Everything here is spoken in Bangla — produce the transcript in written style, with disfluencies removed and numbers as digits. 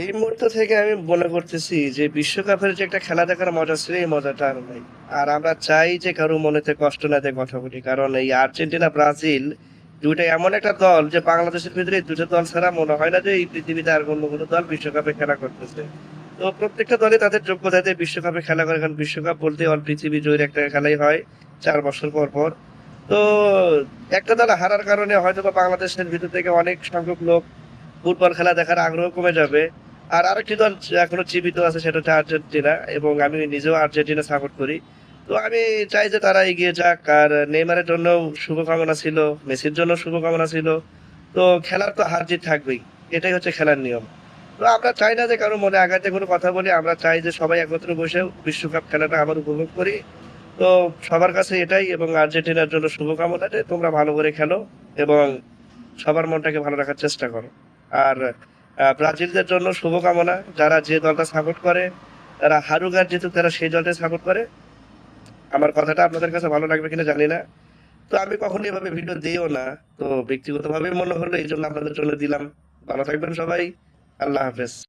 এই মুহূর্ত থেকে আমি মনে করতেছি যে বিশ্বকাপের যে একটা খেলা দেখার মজা ছিল এই মজাটা আর নাই। আর আমরা চাই যে কারো মনেতে কষ্ট না দিয়ে কথা বলি, কারণ এই আর্জেন্টিনা ব্রাজিল দুইটা এমন একটা দল যে বাংলাদেশের ভিতরে এই দুটো দল ছাড়া মনে হয় না যে এই পৃথিবীতে আর অন্য কোনো দল বিশ্বকাপে খেলা করতেছে। তো প্রত্যেকটা দলই তাদের যোগ্যতা দিয়ে বিশ্বকাপে খেলা করে, কারণ বিশ্বকাপ বলতে অল পৃথিবী জয়ের একটা খেলাই হয় 4 বছর পর পর। তো একটা দল হারার কারণে হয়তো বা বাংলাদেশের ভিতর থেকে অনেক সংখ্যক লোক ফুটবল খেলা দেখার আগ্রহ কমে যাবে। আর আরেকটি দল এখনো জীবিত আছে, সেটা হচ্ছে আর্জেন্টিনা, এবং আমি নিজেও আর্জেন্টিনা সাপোর্ট করি। তো আমি চাই যে তারা এগিয়ে যাক। আর নেইমারের জন্য শুভকামনা ছিল, মেসির জন্য শুভকামনা ছিল। তো খেলার তো হার জিত থাকবেই, এটাই হচ্ছে খেলার নিয়ম। তো আমরা চাই না যে কারো মনে আঘাতে কোনো কথা বলি, আমরা চাই যে সবাই একত্রে বসে বিশ্বকাপ খেলাটা আবার উপভোগ করি। তো সবার কাছে এটাই, এবং আর্জেন্টিনার জন্য শুভকামনা যে তোমরা ভালো করে খেলো এবং সবার মনটাকে ভালো রাখার চেষ্টা করো। আর ব্রাজিলদের জন্য শুভকামনা, যারা যে দলটা সাপোর্ট করে তারা হারুক আর জিতুক, তারা সেই দলটাই সাপোর্ট করে। আমার কথাটা আপনাদের কাছে ভালো লাগবে কিনা জানি না। তো আমি কখনো এভাবে ভিডিও দিইও না। তো ব্যক্তিগতভাবে মনে হলো এই জন্য আপনাদের জন্য দিলাম। ভালো থাকবেন সবাই। আল্লাহ হাফেজ।